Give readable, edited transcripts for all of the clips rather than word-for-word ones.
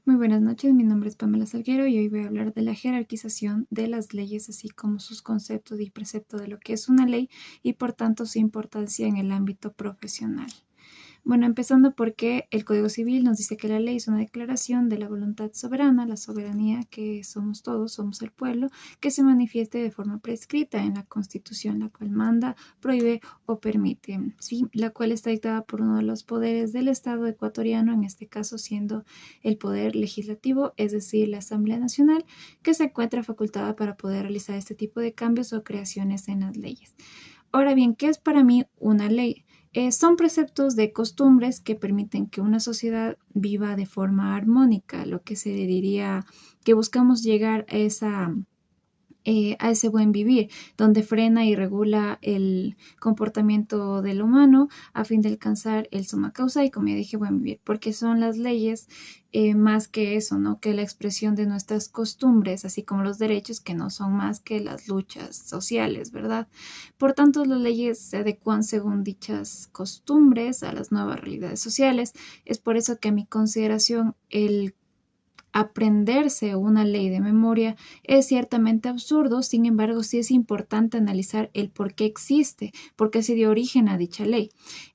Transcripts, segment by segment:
Muy buenas noches, mi nombre es Pamela Salguero y hoy voy a hablar de la jerarquización de las leyes, así como sus conceptos y preceptos de lo que es una ley y por tanto su importancia en el ámbito profesional. Bueno, empezando porque el Código Civil nos dice que la ley es una declaración de la voluntad soberana, la soberanía que somos todos, somos el pueblo, que se manifieste de forma prescrita en la Constitución, la cual manda, prohíbe o permite, ¿sí? La cual está dictada por uno de los poderes del Estado ecuatoriano, en este caso siendo el poder legislativo, es decir, la Asamblea Nacional, que se encuentra facultada para poder realizar este tipo de cambios o creaciones en las leyes. Ahora bien, ¿qué es para mí una ley? Son preceptos de costumbres que permiten que una sociedad viva de forma armónica, lo que se diría que buscamos llegar a ese buen vivir, donde frena y regula el comportamiento del humano a fin de alcanzar el suma causa y, como ya dije, buen vivir, porque son las leyes más que eso, ¿no? Que la expresión de nuestras costumbres, así como los derechos, que no son más que las luchas sociales, ¿verdad? Por tanto, las leyes se adecuan según dichas costumbres a las nuevas realidades sociales. Es por eso que a mi consideración el aprenderse una ley de memoria es ciertamente absurdo, sin embargo, sí es importante analizar el por qué existe, por qué se dio origen a dicha ley.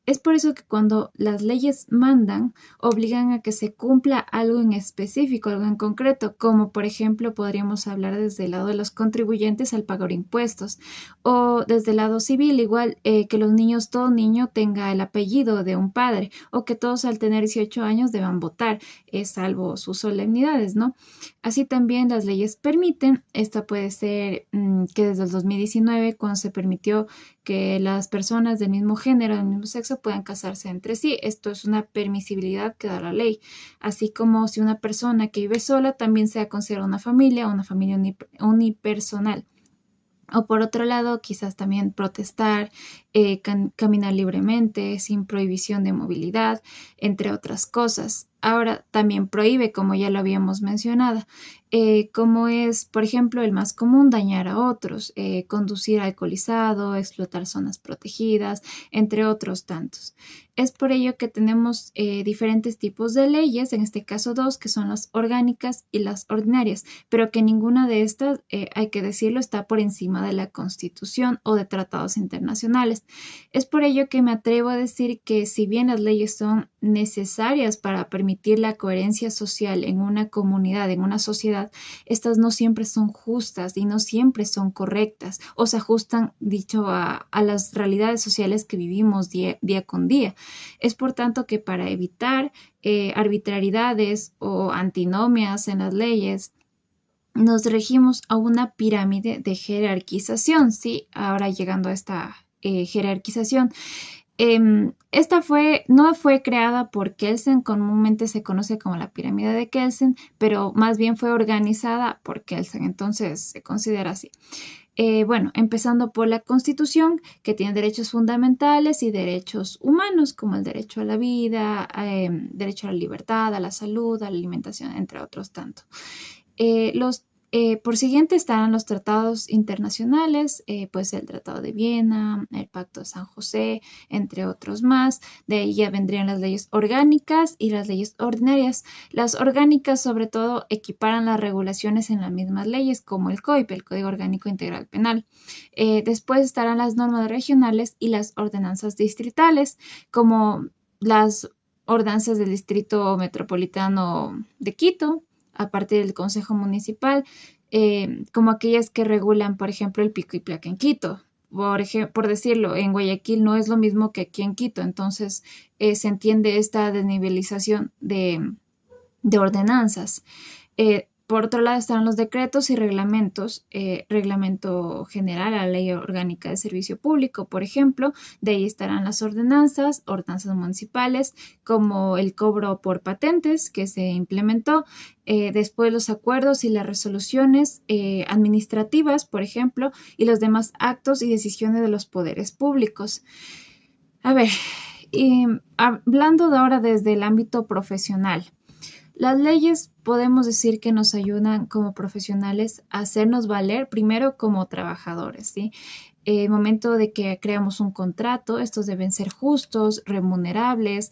Es por eso que cuando las leyes mandan, obligan a que se cumpla algo en específico, algo en concreto, como por ejemplo podríamos hablar desde el lado de los contribuyentes al pagar impuestos, o desde el lado civil, igual que los niños, todo niño tenga el apellido de un padre, o que todos al tener 18 años deban votar, salvo sus solemnidades, ¿no? Así también las leyes permiten, esta puede ser que desde el 2019, cuando se permitió que las personas del mismo género, del mismo sexo, puedan casarse entre sí. Esto es una permisibilidad que da la ley. Así como si una persona que vive sola también sea considerada una familia unipersonal. O por otro lado, quizás también protestar, caminar libremente, sin prohibición de movilidad, entre otras cosas. Ahora también prohíbe, como ya lo habíamos mencionado, como es, por ejemplo, el más común, dañar a otros, conducir alcoholizado, explotar zonas protegidas, entre otros tantos. Es por ello que tenemos diferentes tipos de leyes, en este caso dos, que son las orgánicas y las ordinarias, pero que ninguna de estas, hay que decirlo, está por encima de la Constitución o de tratados internacionales. Es por ello que me atrevo a decir que si bien las leyes son necesarias para permitir la coherencia social en una comunidad, en una sociedad, estas no siempre son justas y no siempre son correctas o se ajustan, dicho, a las realidades sociales que vivimos día con día. Es por tanto que para evitar arbitrariedades o antinomias en las leyes, nos regimos a una pirámide de jerarquización, ¿sí? Ahora llegando a esta jerarquización. Esta no fue creada por Kelsen, comúnmente se conoce como la pirámide de Kelsen, pero más bien fue organizada por Kelsen, entonces se considera así. Bueno, empezando por la Constitución, que tiene derechos fundamentales y derechos humanos, como el derecho a la vida, derecho a la libertad, a la salud, a la alimentación, entre otros tantos. Por siguiente estarán los tratados internacionales, pues el Tratado de Viena, el Pacto de San José, entre otros más. De ahí ya vendrían las leyes orgánicas y las leyes ordinarias. Las orgánicas sobre todo equiparan las regulaciones en las mismas leyes, como el COIP, el Código Orgánico Integral Penal. Después estarán las normas regionales y las ordenanzas distritales, como las ordenanzas del Distrito Metropolitano de Quito, a partir del Consejo Municipal, como aquellas que regulan, por ejemplo, el pico y placa en Quito. Por decirlo, en Guayaquil no es lo mismo que aquí en Quito, entonces se entiende esta desnivelización de ordenanzas. Por otro lado están los decretos y reglamentos, reglamento general a la ley orgánica de servicio público, por ejemplo. De ahí estarán las ordenanzas municipales, como el cobro por patentes que se implementó, después los acuerdos y las resoluciones administrativas, por ejemplo, y los demás actos y decisiones de los poderes públicos. A ver, hablando de ahora desde el ámbito profesional. Las leyes podemos decir que nos ayudan como profesionales a hacernos valer primero como trabajadores, ¿sí? momento de que creamos un contrato, estos deben ser justos, remunerables,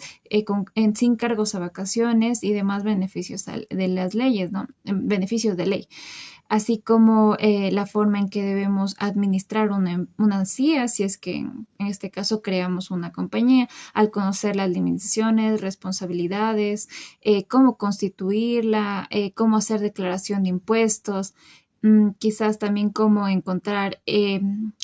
sin cargos a vacaciones y demás beneficios de las leyes, ¿no? Beneficios de ley, así como la forma en que debemos administrar una CIA, si es que en este caso creamos una compañía, al conocer las limitaciones, responsabilidades, cómo constituirla, cómo hacer declaración de impuestos, quizás también cómo encontrar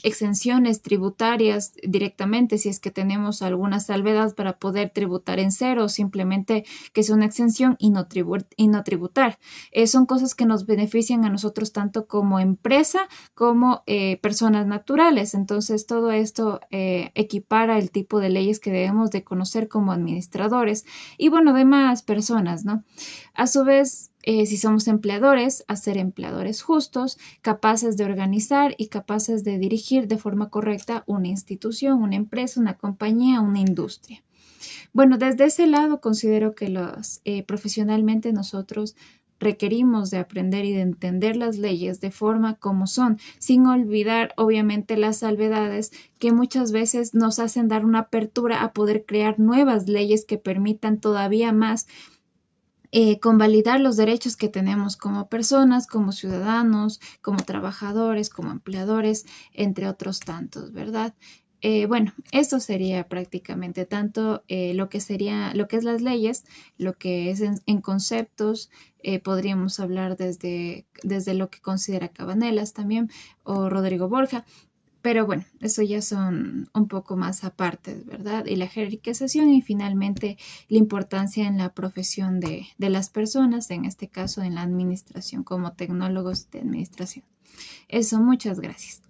exenciones tributarias directamente si es que tenemos alguna salvedad para poder tributar en cero o simplemente que sea una exención y no tributar. Son cosas que nos benefician a nosotros tanto como empresa como personas naturales. Entonces todo esto equipara el tipo de leyes que debemos de conocer como administradores y bueno, demás personas, ¿no? A su vez, si somos empleadores, a ser empleadores justos, capaces de organizar y capaces de dirigir de forma correcta una institución, una empresa, una compañía, una industria. Bueno, desde ese lado considero que profesionalmente nosotros requerimos de aprender y de entender las leyes de forma como son, sin olvidar obviamente las salvedades que muchas veces nos hacen dar una apertura a poder crear nuevas leyes que permitan todavía más convalidar los derechos que tenemos como personas, como ciudadanos, como trabajadores, como empleadores, entre otros tantos, ¿verdad? Bueno, esto sería prácticamente tanto lo que es las leyes, lo que es en conceptos, podríamos hablar desde lo que considera Cabanelas también o Rodrigo Borja, pero bueno, eso ya son un poco más aparte, ¿verdad? Y la jerarquización y finalmente la importancia en la profesión de las personas, en este caso en la administración, como tecnólogos de administración. Eso, muchas gracias.